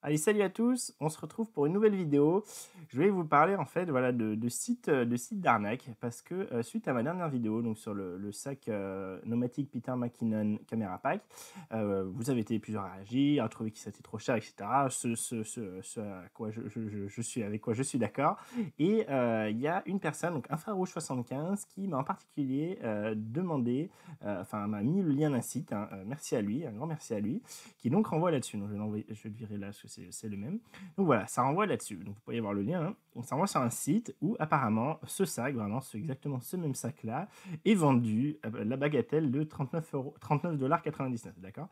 Allez, salut à tous, on se retrouve pour une nouvelle vidéo. Je vais vous parler en fait voilà, de sites d'arnaque parce que suite à ma dernière vidéo donc sur le sac Nomatic Peter McKinnon Camera Pack, vous avez été plusieurs à réagir, à trouver que c'était trop cher, etc. Ce à quoi je suis avec quoi je suis d'accord. Et il y a une personne, donc Infrarouge 75, qui m'a en particulier demandé, enfin m'a mis le lien d'un site, hein, merci à lui, un grand merci à lui, qui donc renvoie là-dessus. Donc je vais le virer là parce que c'est le même. Donc voilà, ça renvoie là-dessus. Donc vous pouvez voir le lien, hein. Donc ça renvoie sur un site où apparemment ce sac, vraiment exactement ce même sac-là, est vendu à la bagatelle de 39 euros, 39,99 $, d'accord.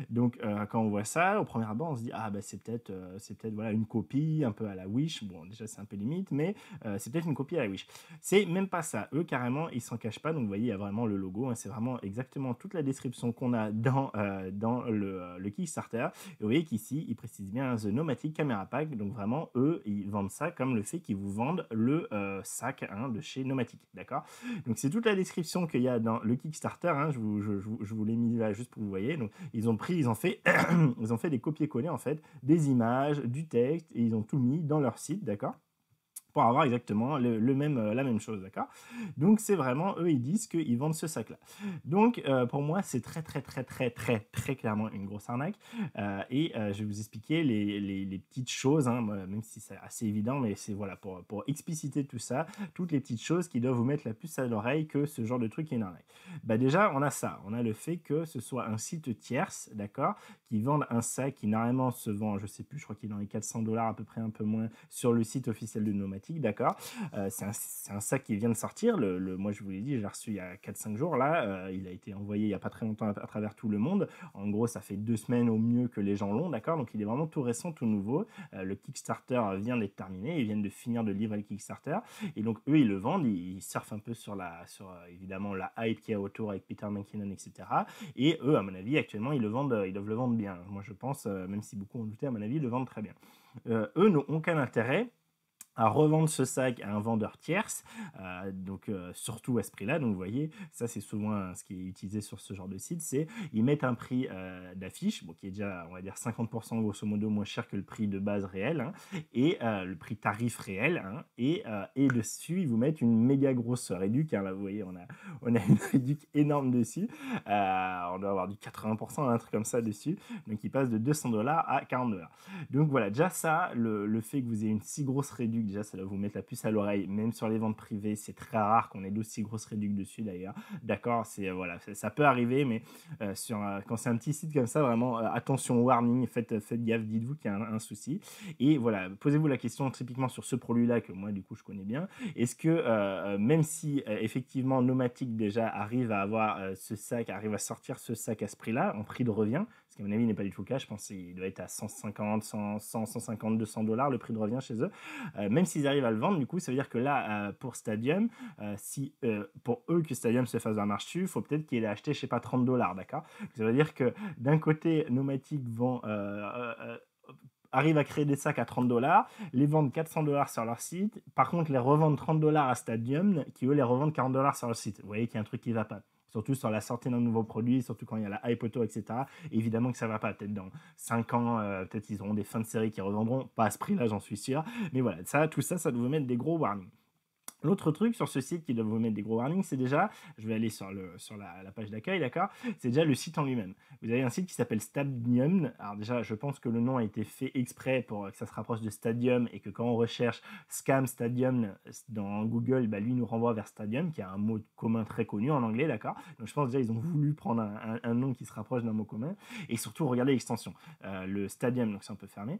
Donc quand on voit ça, au premier abord, on se dit ah bah c'est peut-être voilà une copie un peu à la Wish. Bon déjà c'est un peu limite, mais c'est peut-être une copie à la Wish. C'est même pas ça. Eux carrément ils s'en cachent pas. Donc vous voyez il y a vraiment le logo, hein. C'est vraiment exactement toute la description qu'on a dans le Kickstarter. Et vous voyez qu'ici, ils précisent bien The Nomatic Camera Pack. Donc vraiment, eux, ils vendent ça comme le fait qu'ils vous vendent le sac, hein, de chez Nomatic. D'accord. Donc c'est toute la description qu'il y a dans le Kickstarter, hein. Je vous l'ai mis là juste pour que vous voyez. Donc ils ont fait, ils ont fait des copier-coller en fait, des images, du texte, et ils ont tout mis dans leur site. D'accord, pour avoir exactement la même chose, d'accord. Donc c'est vraiment, eux, ils disent qu'ils vendent ce sac-là. Donc pour moi, c'est très, très, très, très, très, très clairement une grosse arnaque. Je vais vous expliquer les petites choses, hein, même si c'est assez évident, mais c'est voilà, pour expliciter tout ça, toutes les petites choses qui doivent vous mettre la puce à l'oreille que ce genre de truc est une arnaque. Bah déjà, on a ça, on a le fait que ce soit un site tierce, d'accord, qui vendent un sac qui normalement se vend, je sais plus, je crois qu'il est dans les 400 $ à peu près, un peu moins, sur le site officiel de Nomatic, d'accord. C'est un sac qui vient de sortir. Moi, je vous l'ai dit, je l'ai reçu il y a 4-5 jours. Là, il a été envoyé il n'y a pas très longtemps à travers tout le monde. En gros, ça fait 2 semaines au mieux que les gens l'ont, d'accord. Donc, il est vraiment tout récent, tout nouveau. Le Kickstarter vient d'être terminé. Ils viennent de finir de livrer le Kickstarter. Et donc, eux, ils le vendent. Ils surfent un peu sur évidemment, la hype qu'il y a autour avec Peter McKinnon, etc. Et eux, à mon avis, actuellement, ils doivent le vendre bien. Moi, je pense, même si beaucoup ont douté, à mon avis, ils le vendent très bien. Eux n'ont aucun intérêt à revendre ce sac à un vendeur tierce, donc surtout à ce prix-là. Donc vous voyez, ça c'est souvent ce qui est utilisé sur ce genre de site, c'est ils mettent un prix d'affiche, bon, qui est déjà, on va dire, 50% grosso modo moins cher que le prix de base réel, hein, et le prix tarif réel, hein, et dessus ils vous mettent une méga grosse réduc, hein. Là vous voyez, on a une réduc énorme dessus, on doit avoir du 80%, un truc comme ça dessus, donc il passe de 200 $ à 40 $. Donc voilà, déjà ça, le fait que vous ayez une si grosse réduc, déjà ça doit vous mettre la puce à l'oreille. Même sur les ventes privées, c'est très rare qu'on ait d'aussi grosses réduc dessus d'ailleurs. D'accord, voilà, ça peut arriver, mais quand c'est un petit site comme ça, vraiment, attention, warning, faites gaffe, dites-vous qu'il y a un souci. Et voilà, posez-vous la question typiquement sur ce produit-là que moi du coup je connais bien. Est-ce que même si effectivement Nomatic déjà arrive à avoir arrive à sortir ce sac à ce prix-là, en prix de revient, parce qu'à mon avis il n'est pas du tout cash, je pense qu'il doit être à 150, 100, 100, 150, 200 $ le prix de revient chez eux. Même s'ils arrivent à le vendre, du coup, ça veut dire que là, pour Stadium, si pour eux que Stadium se fasse un marche dessus, il faut peut-être qu'il ait acheté, je sais pas, 30 $, d'accord. Ça veut dire que d'un côté, Nomatic arrive à créer des sacs à 30 $, les vendent 400 $ sur leur site, par contre les revendent 30 $ à Stadium, qui eux les revendent 40 $ sur leur site. Vous voyez qu'il y a un truc qui ne va pas. Surtout sur la sortie d'un nouveau produit, surtout quand il y a la hype auto, etc. Évidemment que ça ne va pas. Peut-être dans 5 ans, peut-être ils auront des fins de série qui revendront, pas à ce prix-là, j'en suis sûr. Mais voilà, tout ça, ça doit vous mettre des gros warnings. L'autre truc sur ce site qui doit vous mettre des gros warnings, c'est déjà, je vais aller sur la page d'accueil, d'accord. C'est déjà le site en lui-même. Vous avez un site qui s'appelle Stadium. Alors déjà, je pense que le nom a été fait exprès pour que ça se rapproche de Stadium et que quand on recherche Scam Stadium dans Google, bah, lui nous renvoie vers Stadium, qui a un mot commun très connu en anglais, d'accord. Donc je pense déjà ils ont voulu prendre un nom qui se rapproche d'un mot commun. Et surtout, regardez l'extension. Le Stadium, donc c'est un peu fermé.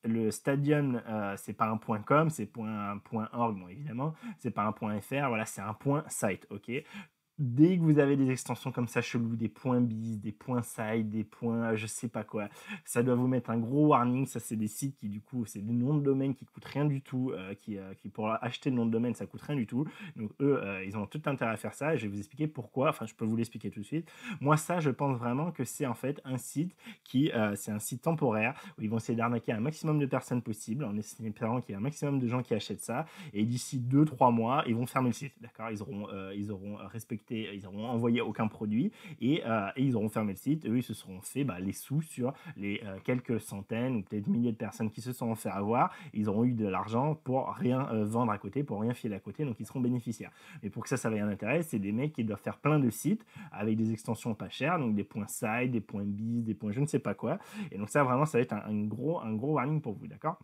Le Stadium, c'est pas un .com, c'est un .org, bon évidemment. C'est pas un .fr, voilà, c'est un .site, ok. Dès que vous avez des extensions comme ça chelou, des .biz, des .site, des je sais pas quoi, ça doit vous mettre un gros warning. Ça, c'est des sites qui, du coup, c'est des noms de domaine qui coûtent rien du tout, qui pour acheter le nom de domaine, ça coûte rien du tout. Donc eux, ils ont tout intérêt à faire ça. Et je vais vous expliquer pourquoi. Enfin, je peux vous l'expliquer tout de suite. Moi, ça, je pense vraiment que c'est en fait un site c'est un site temporaire où ils vont essayer d'arnaquer un maximum de personnes possible en espérant qu'il y ait un maximum de gens qui achètent ça. Et d'ici 2-3 mois, ils vont fermer le site. D'accord, ils auront respecté ils auront envoyé aucun produit et ils auront fermé le site. Eux, ils se seront fait les sous sur les quelques centaines ou peut-être milliers de personnes qui se sont fait avoir. Ils auront eu de l'argent pour rien vendre à côté, pour rien filer à côté, donc ils seront bénéficiaires. Mais pour que ça ait un intérêt, c'est des mecs qui doivent faire plein de sites avec des extensions pas chères, donc des points site, des points biz, des points je ne sais pas quoi. Et donc ça, vraiment, ça va être un gros warning pour vous, d'accord?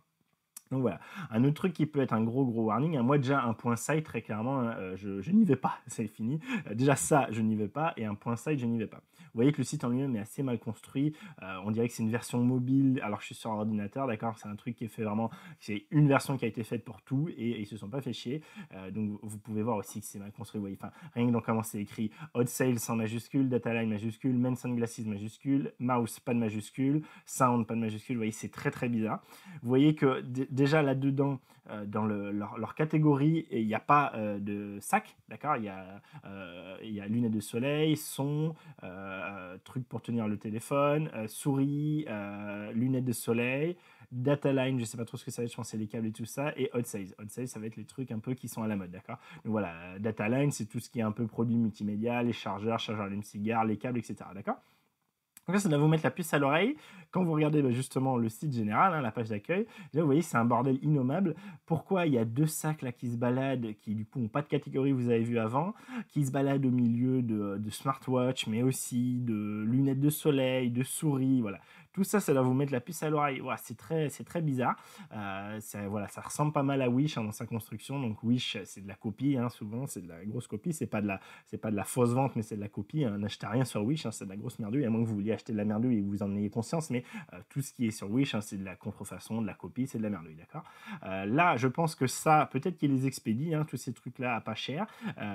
Donc voilà. Un autre truc qui peut être un gros warning, moi déjà un point site, très clairement, je n'y vais pas, c'est fini. Déjà ça, je n'y vais pas, et un point site, je n'y vais pas. Vous voyez que le site en lui-même est assez mal construit, on dirait que c'est une version mobile, alors que je suis sur ordinateur, d'accord, c'est un truc qui est fait vraiment, c'est une version qui a été faite pour tout, et ils se sont pas fait chier. Donc vous pouvez voir aussi que c'est mal construit, vous voyez, enfin, rien que dans comment c'est écrit, hot sales en majuscule, data line majuscule, men sunglasses majuscule, mouse pas de majuscule, sound pas de majuscule, vous voyez, c'est très très bizarre. Vous voyez que déjà là-dedans, dans leur catégorie, il n'y a pas de sac, d'accord, il y a lunettes de soleil, son, truc pour tenir le téléphone, souris, lunettes de soleil, data line, je ne sais pas trop ce que ça va être, je pense que c'est les câbles et tout ça, et hot sales. Hot sales, ça va être les trucs un peu qui sont à la mode, d'accord. Donc voilà, data line, c'est tout ce qui est un peu produit multimédia, les chargeurs allume-cigare, les câbles, etc., d'accord. Donc là, ça doit vous mettre la puce à l'oreille. Quand vous regardez justement le site général, la page d'accueil, là, vous voyez, c'est un bordel innommable. Pourquoi il y a deux sacs là qui se baladent, qui du coup n'ont pas de catégorie, vous avez vu avant, qui se baladent au milieu de smartwatch, mais aussi de lunettes de soleil, de souris, voilà. Tout ça, ça doit vous mettre la puce à l'oreille. Voilà, c'est très bizarre. Ça ressemble pas mal à Wish dans sa construction. Donc Wish, c'est de la copie, souvent, c'est de la grosse copie. C'est pas de la fausse vente, mais c'est de la copie. N'achetez rien sur Wish, c'est de la grosse merdouille, à moins que vous vouliez acheter de la merdouille et que vous en ayez conscience. Mais tout ce qui est sur Wish, c'est de la contrefaçon, de la copie, c'est de la merdouille, d'accord. Là, je pense que ça, peut-être qu'ils les expédient, tous ces trucs-là, à pas cher,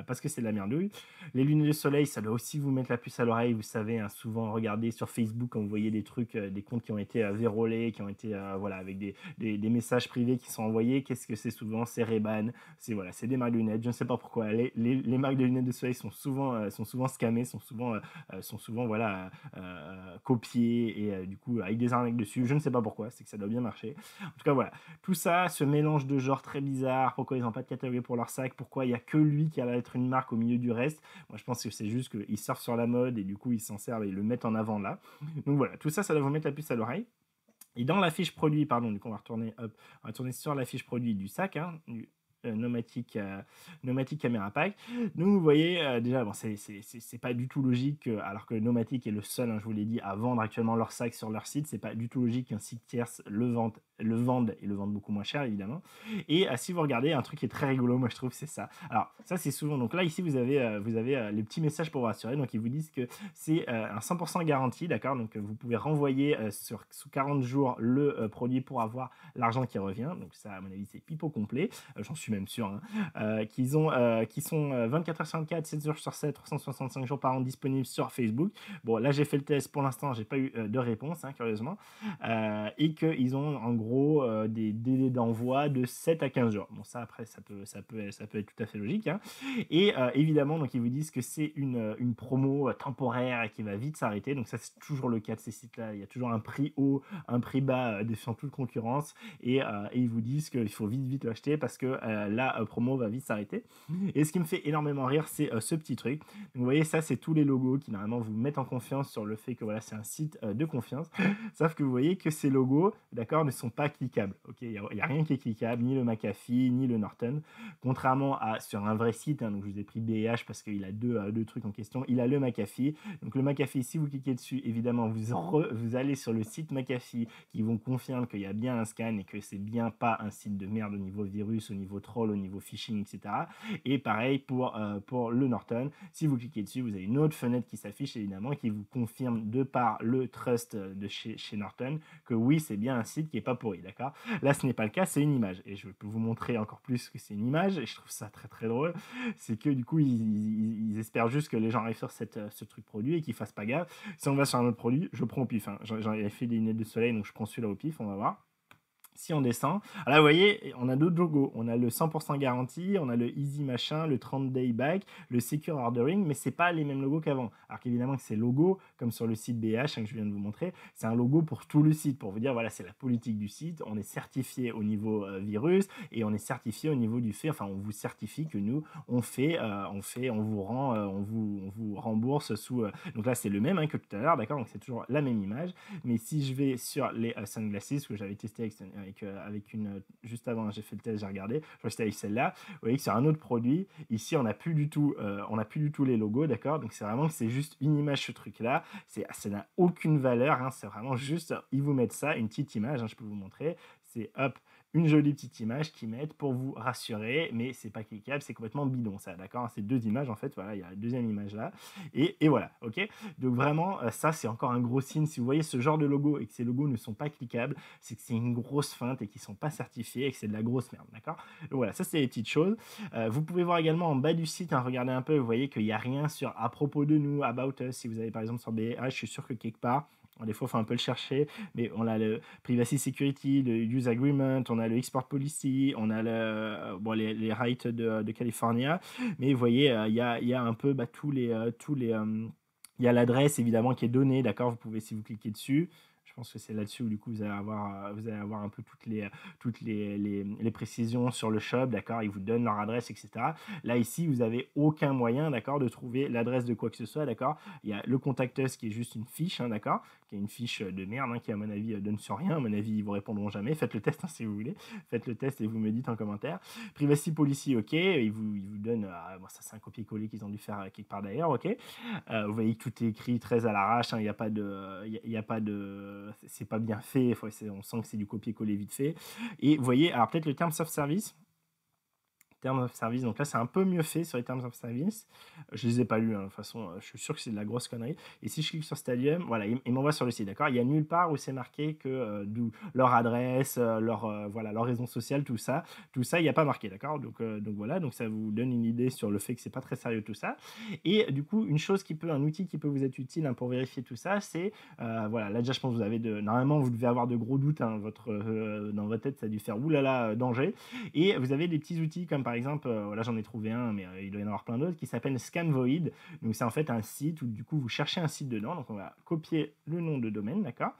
parce que c'est de la merdouille. Les lunettes de soleil, ça doit aussi vous mettre la puce à l'oreille. Vous savez, souvent, regardez sur Facebook quand vous voyez des trucs, des comptes qui ont été vérolés, qui ont été avec des messages privés qui sont envoyés. Qu'est-ce que c'est souvent? C'est Ray-Ban, c'est des marques de lunettes. Je ne sais pas pourquoi. Les marques de lunettes de soleil sont souvent scammées, sont souvent copiées et du coup avec des arnaques dessus. Je ne sais pas pourquoi, c'est que ça doit bien marcher. En tout cas, voilà. Tout ça, ce mélange de genres très bizarre, pourquoi ils n'ont pas de catégorie pour leur sac, pourquoi il n'y a que lui qui a l'air d'être une marque au milieu du reste. Moi, je pense que c'est juste qu'ils surfent sur la mode et du coup, ils s'en servent et ils le mettent en avant là. Donc voilà, tout ça, ça doit vous mettre la puce à l'oreille. Et dans la fiche produit, pardon, du coup, on va retourner sur la fiche produit du sac, du Nomatic Camera Pack. Donc vous voyez, déjà, bon, c'est pas du tout logique, alors que Nomatic est le seul, je vous l'ai dit, à vendre actuellement leur sac sur leur site. C'est pas du tout logique qu'un site tierce le vende beaucoup moins cher, évidemment. Et si vous regardez, un truc qui est très rigolo, moi je trouve, c'est ça. Alors ça, c'est souvent, donc là ici vous avez les petits messages pour vous rassurer. Donc ils vous disent que c'est un 100% garantie, d'accord. Donc vous pouvez renvoyer sous 40 jours le produit pour avoir l'argent qui revient. Donc ça, à mon avis, c'est pipeau complet. J'en suis même sûr. Qui sont 24 heures sur 24, 7 jours sur 7, 365 jours par an disponibles sur Facebook. Bon, là j'ai fait le test, pour l'instant j'ai pas eu de réponse, curieusement, et qu'ils ont en gros des délais d'envoi de 7 à 15 jours. Bon, ça après ça peut être tout à fait logique, et évidemment, donc ils vous disent que c'est une promo temporaire et qui va vite s'arrêter. Donc ça, c'est toujours le cas de ces sites-là. Il y a toujours un prix haut, un prix bas, défiant toute concurrence, et ils vous disent qu'il faut vite l'acheter parce que la promo va vite s'arrêter. Et ce qui me fait énormément rire, c'est ce petit truc. Donc vous voyez, ça, c'est tous les logos qui normalement vous mettent en confiance sur le fait que voilà, c'est un site de confiance. Sauf que vous voyez que ces logos, d'accord, ne sont pas cliquables. Ok, il n'y a rien qui est cliquable, ni le McAfee, ni le Norton. Contrairement à sur un vrai site, donc je vous ai pris BH parce qu'il a deux trucs en question. Il a le McAfee. Donc le McAfee, si vous cliquez dessus, évidemment, vous allez sur le site McAfee qui vous confirme qu'il y a bien un scan et que c'est bien pas un site de merde au niveau virus, au niveau troll, au niveau phishing, etc. Et pareil pour le Norton. Si vous cliquez dessus, vous avez une autre fenêtre qui s'affiche évidemment qui vous confirme de par le trust de chez Norton que oui, c'est bien un site qui est pas pourri, d'accord. Là, ce n'est pas le cas, c'est une image. Et je peux vous montrer encore plus que c'est une image. Et je trouve ça très très drôle. C'est que du coup, ils espèrent juste que les gens arrivent sur ce truc produit et qu'ils fassent pas gaffe. Si on va sur un autre produit, je prends au pif. J'en ai fait des lunettes de soleil, donc je prends celui-là au pif, on va voir. Si on descend, alors vous voyez, on a d'autres logos. On a le 100% garantie, on a le easy machin, le 30 day back, le secure ordering, mais c'est pas les mêmes logos qu'avant. Alors qu'évidemment que ces logos, comme sur le site BH que je viens de vous montrer, c'est un logo pour tout le site, pour vous dire voilà, c'est la politique du site. On est certifié au niveau virus et on est certifié au niveau du fait. Enfin, on vous certifie que nous on vous rend, on vous rembourse sous. Donc là, c'est le même que tout à l'heure, d'accord. Donc c'est toujours la même image. Mais si je vais sur les sunglasses que j'avais testé avec une juste avant, j'ai fait le test, j'ai regardé, je crois que c'était avec celle-là. Vous voyez que c'est un autre produit. Ici, on n'a plus du tout, les logos, d'accord. Donc c'est vraiment que c'est juste une image ce truc-là. Ça n'a aucune valeur. C'est vraiment juste, ils vous mettent ça, une petite image. Je peux vous montrer. C'est hop, une jolie petite image qu'ils mettent pour vous rassurer, mais c'est pas cliquable, c'est complètement bidon ça, d'accord. C'est deux images en fait, voilà, il y a la deuxième image là, et voilà, ok. Donc vraiment, ça c'est encore un gros signe. Si vous voyez ce genre de logo et que ces logos ne sont pas cliquables, c'est que c'est une grosse feinte et qu'ils sont pas certifiés et que c'est de la grosse merde, d'accord. Donc voilà, ça c'est les petites choses. Vous pouvez voir également en bas du site, regardez un peu, vous voyez qu'il n'y a rien sur à propos de nous, about us. Si vous avez par exemple sur BH, je suis sûr que quelque part, des fois, il faut un peu le chercher, mais on a le Privacy Security, le Use Agreement, on a le Export Policy, on a les rights de California. Mais vous voyez, il y a un peu tous les... il y a l'adresse, évidemment, qui est donnée, d'accord. Vous pouvez, si vous cliquez dessus, je pense que c'est là-dessus où du coup vous allez avoir un peu toutes les précisions sur le shop, d'accord. Ils vous donnent leur adresse, etc. Là ici, vous n'avez aucun moyen, d'accord, de trouver l'adresse de quoi que ce soit, d'accord. Il y a le Contact Us qui est juste une fiche, d'accord, qui est une fiche de merde, qui à mon avis donne sur rien. À mon avis, ils vous répondront jamais. Faites le test si vous voulez. Faites le test et vous me dites en commentaire. Privacy Policy, ok. Ils vous donnent, bon, ça c'est un copier-coller qu'ils ont dû faire quelque part d'ailleurs, ok. Vous voyez que tout est écrit très à l'arrache, il n'y a pas de, c'est pas bien fait, on sent que c'est du copier-coller vite fait. Et vous voyez, alors peut-être le terme soft service. Terms of Service, donc là c'est un peu mieux fait sur les Terms of Service. Je les ai pas lus, de toute façon, je suis sûr que c'est de la grosse connerie. Et si je clique sur Stadium, voilà, il m'envoie sur le site, d'accord. Il y a nulle part où c'est marqué que d'où leur adresse, leur raison sociale, tout ça, il n'y a pas marqué, d'accord. Donc voilà, donc ça vous donne une idée sur le fait que c'est pas très sérieux tout ça. Et du coup, un outil qui peut vous être utile pour vérifier tout ça, c'est voilà, là déjà je pense que vous avez normalement vous devez avoir de gros doutes, dans votre tête ça a dû faire oulala danger. Et vous avez des petits outils comme par exemple, là j'en ai trouvé un, mais il doit y en avoir plein d'autres, qui s'appelle ScamVoid. Donc c'est en fait un site où du coup vous cherchez un site dedans. Donc on va copier le nom de domaine, d'accord.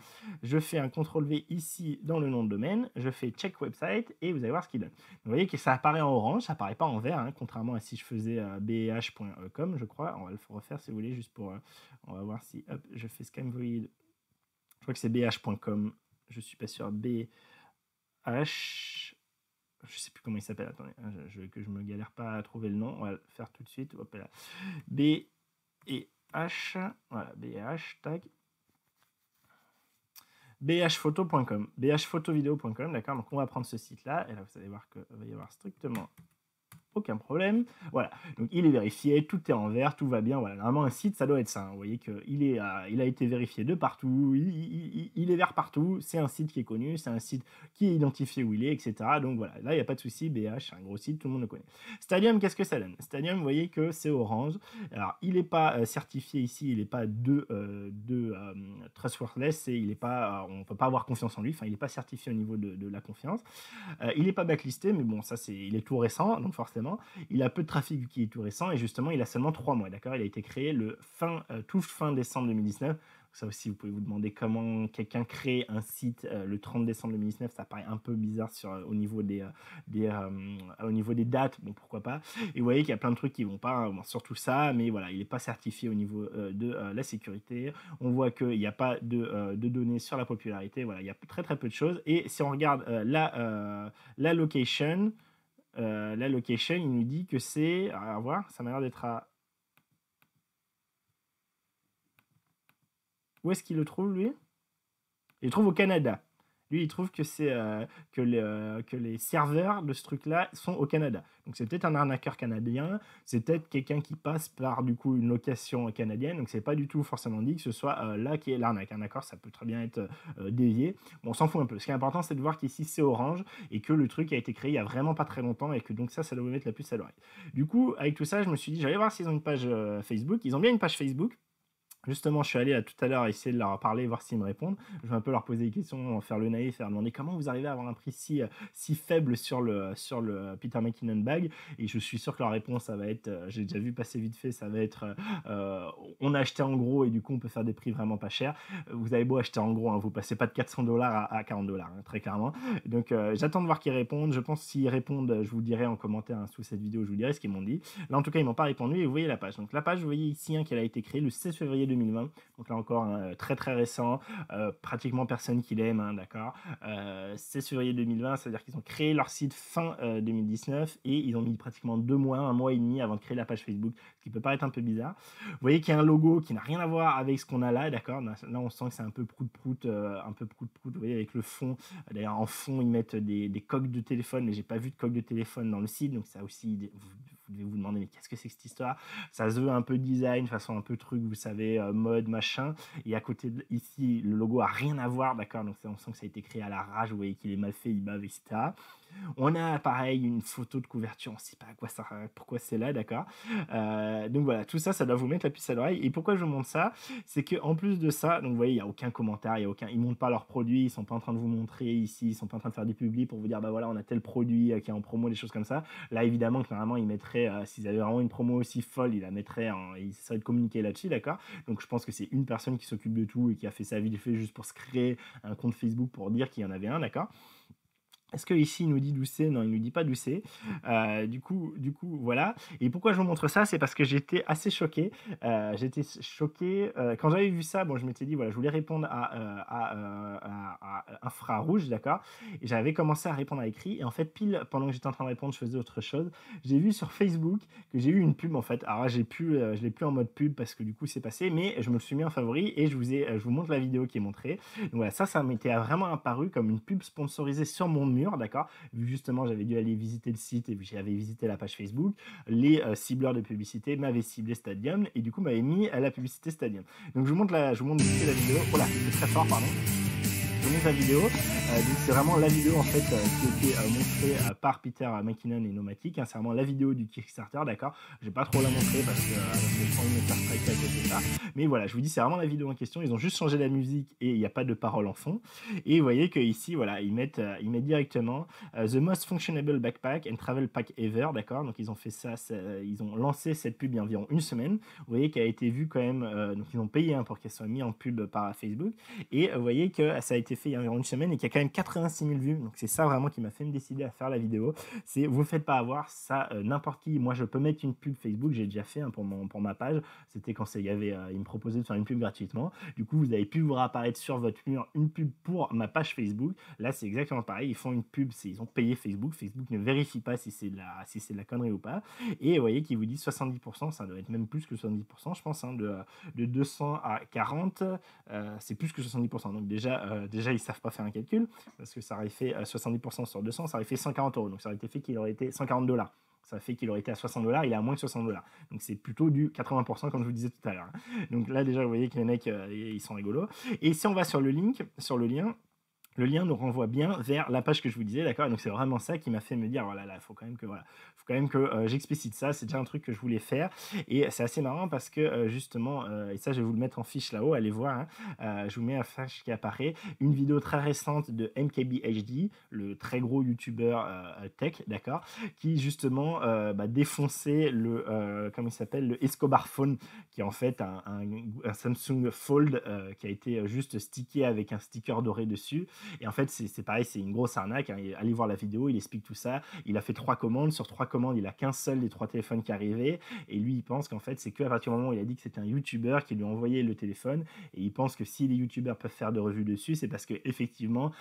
Je fais un CTRL-V ici dans le nom de domaine, je fais check website et vous allez voir ce qu'il donne. Vous voyez que ça apparaît en orange, ça apparaît pas en vert, contrairement à si je faisais beh.com, je crois. On va le refaire si vous voulez, juste pour... on va voir si, hop, je fais ScamVoid. Je crois que c'est bh.com, je suis pas sûr, bh... Je sais plus comment il s'appelle, attendez, que je me galère pas à trouver le nom, on va le faire tout de suite. Hop là. B et H, voilà, BH, tag. bhphoto.com, bhphotovideo.com, d'accord. Donc on va prendre ce site-là, et là vous allez voir qu'il va y avoir strictement aucun problème. Voilà, donc il est vérifié, tout est en vert, tout va bien. Voilà, normalement un site ça doit être ça. Vous voyez qu'il il a été vérifié de partout, il est vert partout. C'est un site qui est connu, c'est un site qui est identifié où il est, etc. Donc voilà, là il n'y a pas de souci. BH, c'est un gros site, tout le monde le connaît. Stadium, qu'est-ce que ça donne? Stadium, vous voyez que c'est orange. Alors il n'est pas certifié ici, il n'est pas trustworthless, et il est pas, on peut pas avoir confiance en lui. Enfin, il n'est pas certifié au niveau de la confiance. Il n'est pas blacklisté, mais bon, ça il est tout récent, donc forcément. Il a peu de trafic qui est tout récent et justement il a seulement 3 mois, d'accord. Il a été créé tout fin décembre 2019. Ça aussi, vous pouvez vous demander comment quelqu'un crée un site le 30 décembre 2019. Ça paraît un peu bizarre au niveau des dates. Bon, pourquoi pas. Et vous voyez qu'il y a plein de trucs qui vont pas, surtout ça, mais voilà, il n'est pas certifié au niveau de la sécurité. On voit qu'il n'y a pas de données sur la popularité. Voilà, il y a très très peu de choses. Et si on regarde la location, il nous dit que c'est... À voir, ça m'a l'air d'être à... Où est-ce qu'il le trouve, lui? Il le trouve au Canada. Lui, il trouve que c'est que les serveurs de ce truc-là sont au Canada. Donc c'est peut-être un arnaqueur canadien, c'est peut-être quelqu'un qui passe par du coup une location canadienne. Donc c'est pas du tout forcément dit que ce soit là qui est l'arnaque. D'accord, ça peut très bien être dévié. Bon, on s'en fout un peu. Ce qui est important, c'est de voir qu'ici c'est orange et que le truc a été créé il y a vraiment pas très longtemps et que donc ça doit vous mettre la puce à l'oreille. Du coup, avec tout ça, je me suis dit, j'allais voir s'ils ont une page Facebook. Ils ont bien une page Facebook. Justement, je suis allé, tout à l'heure essayer de leur parler, voir s'ils me répondent. Je vais un peu leur poser des questions, faire le naïf, leur demander: «Comment vous arrivez à avoir un prix si faible sur le Peter McKinnon bag?» Et je suis sûr que leur réponse, ça va être, j'ai déjà vu passer vite fait, ça va être, «On a acheté en gros et du coup, on peut faire des prix vraiment pas chers». Vous avez beau acheter en gros, hein, vous passez pas de 400 $ à 40 $, hein, très clairement. Donc j'attends de voir qu'ils répondent. Je pense s'ils répondent, je vous le dirai en commentaire, hein, sous cette vidéo, je vous dirai ce qu'ils m'ont dit. Là, en tout cas, ils m'ont pas répondu et vous voyez la page. Donc la page, vous voyez ici, hein, qu'elle a été créée le 16 février 2020. Donc là encore, hein, très très récent, pratiquement personne qui l'aime, hein, d'accord. 16 février 2020, c'est-à-dire qu'ils ont créé leur site fin 2019 et ils ont mis pratiquement 2 mois, 1 mois et demi avant de créer la page Facebook, ce qui peut paraître un peu bizarre. Vous voyez qu'il y a un logo qui n'a rien à voir avec ce qu'on a là, d'accord. Là, on sent que c'est un peu prout-prout, vous voyez, avec le fond. D'ailleurs, en fond, ils mettent des coques de téléphone, mais j'ai pas vu de coques de téléphone dans le site, donc ça aussi, vous devez vous demander, mais qu'est-ce que c'est que cette histoire? Ça se veut un peu design, façon un peu truc, vous savez, mode, machin. Et à côté, ici, le logo a rien à voir, d'accord? Donc on sent que ça a été créé à la rage, vous voyez qu'il est mal fait, il bave, etc. On a pareil une photo de couverture, on ne sait pas à quoi ça, pourquoi c'est là, d'accord. Donc voilà, tout ça, ça doit vous mettre la puce à l'oreille. Et pourquoi je vous montre ça? C'est qu'en plus de ça, donc vous voyez, il n'y a aucun commentaire, ils ne montrent pas leurs produits, ils ne sont pas en train de vous montrer ici, ils ne sont pas en train de faire des publis pour vous dire, bah voilà, on a tel produit qui est en promo, des choses comme ça. Là, évidemment, que normalement, ils mettraient, s'ils avaient vraiment une promo aussi folle, ils la mettraient, ils essaieraient de communiquer là-dessus, d'accord. Donc je pense que c'est une personne qui s'occupe de tout et qui a fait ça vite fait juste pour se créer un compte Facebook pour dire qu'il y en avait un, d'accord. Est-ce que ici il nous dit d'où c'est? Non, il nous dit pas d'où c'est. Du coup, voilà. Et pourquoi je vous montre ça? C'est parce que j'étais assez choqué. J'étais choqué quand j'avais vu ça. Bon, je m'étais dit voilà, je voulais répondre à infrarouge, d'accord. Et j'avais commencé à répondre à écrit. Et en fait, pile pendant que j'étais en train de répondre, je faisais autre chose. J'ai vu sur Facebook que j'ai eu une pub en fait. Alors là, je l'ai plus en mode pub parce que du coup c'est passé, mais je me le suis mis en favori et je vous montre la vidéo qui est montrée. Donc voilà, ça m'était vraiment apparu comme une pub sponsorisée sur mon mur, d'accord. Vu justement, j'avais dû aller visiter le site et j'avais visité la page Facebook. Les cibleurs de publicité m'avaient ciblé Stadium et du coup m'avaient mis à la publicité Stadium. Donc je vous montre vite fait la vidéo. Oh là, c'est très fort, pardon. Je vous montre la vidéo. Donc c'est vraiment la vidéo en fait qui était montrée par Peter McKinnon et Nomatic, hein. C'est vraiment la vidéo du Kickstarter, d'accord. Je vais pas trop la montrer parce que je prends une faire striker à cause de ça. Mais voilà, je vous dis, c'est vraiment la vidéo en question. Ils ont juste changé la musique et il n'y a pas de parole en fond. Et vous voyez qu'ici, voilà, ils mettent directement The Most Functionable Backpack and Travel Pack Ever, d'accord. Donc ils ont fait ça, ils ont lancé cette pub il y a environ une semaine. Vous voyez qu'elle a été vue quand même, donc ils ont payé pour qu'elle soit mise en pub par Facebook. Et vous voyez que ça a été fait il y a environ une semaine et qu'il y a quand même 86 000 vues. Donc c'est ça vraiment qui m'a fait me décider à faire la vidéo. C'est vous faites pas avoir ça, n'importe qui. Moi je peux mettre une pub Facebook, j'ai déjà fait pour ma page. C'était quand il me proposait de faire une pub gratuitement. Du coup vous avez pu vous réapparaître sur votre mur une pub pour ma page Facebook. Là c'est exactement pareil, ils font une pub, ils ont payé Facebook. Facebook ne vérifie pas si c'est de la connerie ou pas. Et vous voyez qu'ils vous disent 70%, ça doit être même plus que 70%, je pense, hein, de 200 à 40, c'est plus que 70%. Donc déjà ils savent pas faire un calcul, parce que ça aurait fait 70% sur 200, ça aurait fait 140 €. Donc ça aurait été fait qu'il aurait été 140 $. Ça fait qu'il aurait été à 60 $, il est à moins que 60 $. Donc c'est plutôt du 80%, comme je vous disais tout à l'heure. Donc là déjà vous voyez que les mecs ils sont rigolos. Et si on va sur le lien nous renvoie bien vers la page que je vous disais, d'accord. Et donc c'est vraiment ça qui m'a fait me dire voilà, là, faut quand même que j'explicite ça. C'est déjà un truc que je voulais faire et c'est assez marrant parce que justement, et ça je vais vous le mettre en fiche là-haut, allez voir, hein, je vous mets un fiche qui apparaît, une vidéo très récente de MKBHD, le très gros youtubeur tech, d'accord, qui justement défonçait comment il s'appelle, le Escobar Phone, qui est en fait un Samsung Fold qui a été juste stické avec un sticker doré dessus. Et en fait, c'est pareil, c'est une grosse arnaque, hein. Allez voir la vidéo, il explique tout ça. Il a fait 3 commandes. Sur 3 commandes, il a qu'un seul des 3 téléphones qui arrivaient. Et lui, il pense qu'en fait, c'est qu'à partir du moment où il a dit que c'était un YouTuber qui lui a envoyé le téléphone. Et il pense que si les YouTubers peuvent faire de revues dessus, c'est parce que effectivement,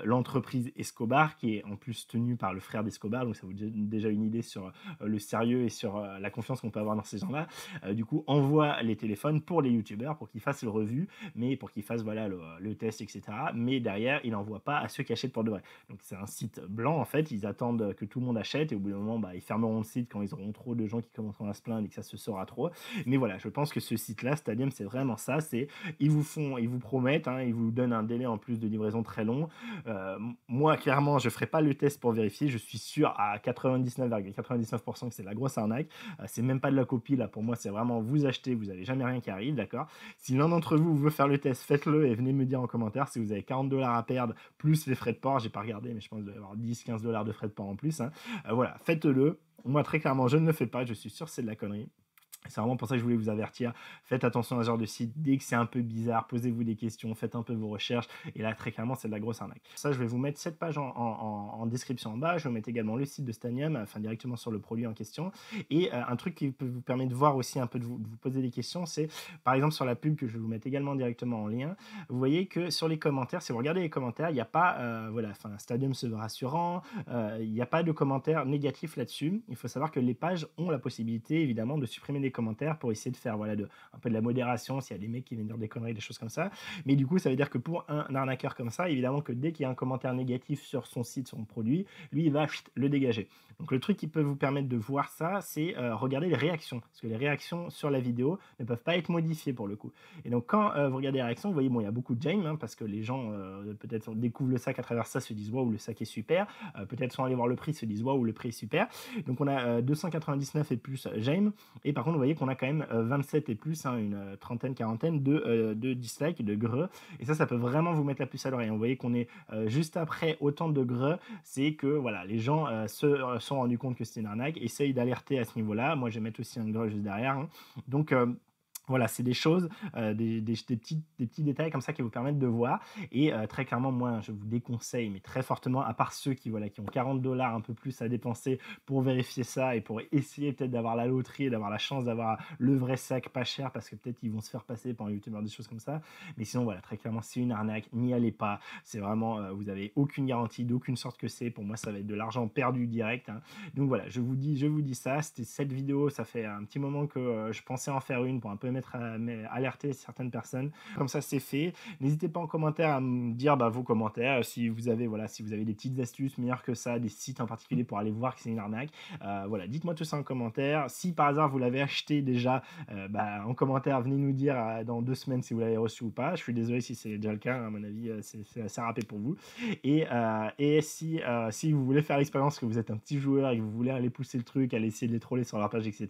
l'entreprise Escobar, qui est en plus tenue par le frère d'Escobar, donc ça vous donne déjà une idée sur le sérieux et sur la confiance qu'on peut avoir dans ces gens-là, du coup, envoie les téléphones pour les YouTubers, pour qu'ils fassent le revue, mais pour qu'ils fassent voilà, le test, etc. Mais derrière, il il n'envoie pas à ceux qui achètent pour de vrai. Donc c'est un site blanc en fait, ils attendent que tout le monde achète et au bout d'un moment, bah, ils fermeront le site quand ils auront trop de gens qui commenceront à se plaindre et que ça se saura trop. Mais voilà, je pense que ce site-là, Stadium, c'est vraiment ça. C'est ils vous promettent, hein, ils vous donnent un délai en plus de livraison très long. Moi, clairement, je ferai pas le test pour vérifier. Je suis sûr à 99,99% que c'est de la grosse arnaque. C'est même pas de la copie là. Pour moi, c'est vraiment vous achetez, vous n'avez jamais rien qui arrive, d'accord. Si l'un d'entre vous veut faire le test, faites-le et venez me dire en commentaire si vous avez 40$ à perdre plus les frais de port. J'ai pas regardé, mais je pense qu'il doit y avoir 10-15$ de frais de port en plus, hein. Voilà, faites-le. Moi, très clairement, je ne le fais pas. Je suis sûr que c'est de la connerie. C'est vraiment pour ça que je voulais vous avertir. Faites attention à ce genre de site. Dès que c'est un peu bizarre, posez-vous des questions, faites un peu vos recherches. Et là, très clairement, c'est de la grosse arnaque. Ça, je vais vous mettre cette page en description en bas. Je vais vous mettre également le site de Stanium, enfin directement sur le produit en question. Et un truc qui peut vous permettre de voir aussi un peu, de vous poser des questions, c'est par exemple sur la pub que je vais vous mettre également directement en lien. Vous voyez que sur les commentaires, si vous regardez les commentaires, il n'y a pas, voilà, enfin, Stadium se veut rassurant, il n'y a pas de commentaires négatifs là-dessus. Il faut savoir que les pages ont la possibilité, évidemment, de supprimer des commentaires pour essayer de faire voilà, un peu de la modération s'il y a des mecs qui viennent dire des conneries, des choses comme ça. Mais du coup, ça veut dire que pour un arnaqueur comme ça, évidemment que dès qu'il y a un commentaire négatif sur son site, sur son produit, lui, il va le dégager. Donc le truc qui peut vous permettre de voir ça, c'est regarder les réactions. Parce que les réactions sur la vidéo ne peuvent pas être modifiées pour le coup. Et donc quand vous regardez les réactions, vous voyez, bon, il y a beaucoup de j'aime, hein, parce que les gens peut-être découvrent le sac à travers ça, se disent waouh, le sac est super. Peut-être sont allés voir le prix, se disent waouh, le prix est super. Donc on a 299 et plus j'aime. Et par contre, vous voyez qu'on a quand même 27 et plus, hein, une trentaine, quarantaine de dislikes, de greux. Et ça peut vraiment vous mettre la puce à l'oreille. Vous voyez qu'on est juste après autant de greux. C'est que voilà, les gens se sont rendus compte que c'était une arnaque, essayent d'alerter à ce niveau-là. Moi, je vais mettre aussi un greux juste derrière, hein. Donc, voilà, c'est des choses, des petits détails comme ça qui vous permettent de voir. Et très clairement, moi, je vous déconseille, mais très fortement, à part ceux qui, voilà, qui ont 40$ un peu plus à dépenser pour vérifier ça et pour essayer peut-être d'avoir la loterie et d'avoir la chance d'avoir le vrai sac pas cher parce que peut-être ils vont se faire passer pour un youtubeur, des choses comme ça. Mais sinon, voilà, très clairement, c'est une arnaque, n'y allez pas. C'est vraiment, vous avez aucune garantie d'aucune sorte que c'est. Pour moi, ça va être de l'argent perdu direct, hein. Donc voilà, je vous dis ça. C'était cette vidéo, ça fait un petit moment que je pensais en faire une pour un peu mettre à alerter certaines personnes. Comme ça, c'est fait. N'hésitez pas en commentaire à me dire vos commentaires, si vous avez des petites astuces meilleures que ça, des sites en particulier pour aller voir que c'est une arnaque. Voilà, dites-moi tout ça en commentaire. Si par hasard vous l'avez acheté déjà, en commentaire, venez nous dire dans 2 semaines si vous l'avez reçu ou pas. Je suis désolé si c'est déjà le cas, à mon avis, c'est assez râpé pour vous. Et si vous voulez faire l'expérience, que vous êtes un petit joueur et que vous voulez aller pousser le truc, aller essayer de les troller sur leur page, etc.,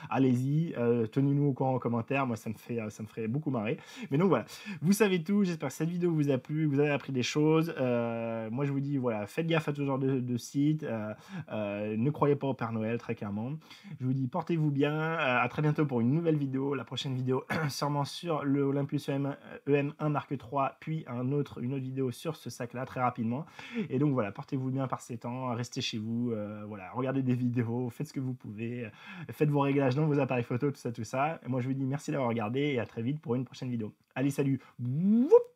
allez-y, tenez-nous au courant en commentaire. Moi, ça me ferait beaucoup marrer. Mais donc voilà, vous savez tout. J'espère que cette vidéo vous a plu, que vous avez appris des choses. Moi, je vous dis, voilà, faites gaffe à tout genre de sites. Ne croyez pas au Père Noël, très clairement. Je vous dis, portez-vous bien. À très bientôt pour une nouvelle vidéo. La prochaine vidéo, sûrement sur le Olympus EM1 Mark III, puis une autre vidéo sur ce sac-là, très rapidement. Et donc voilà, portez-vous bien par ces temps. Restez chez vous. Voilà, regardez des vidéos, faites ce que vous pouvez. Faites vos réglages dans vos appareils photo, tout ça. Et moi, je vous dis merci d'avoir regardé et à très vite pour une prochaine vidéo. Allez, salut! Woup.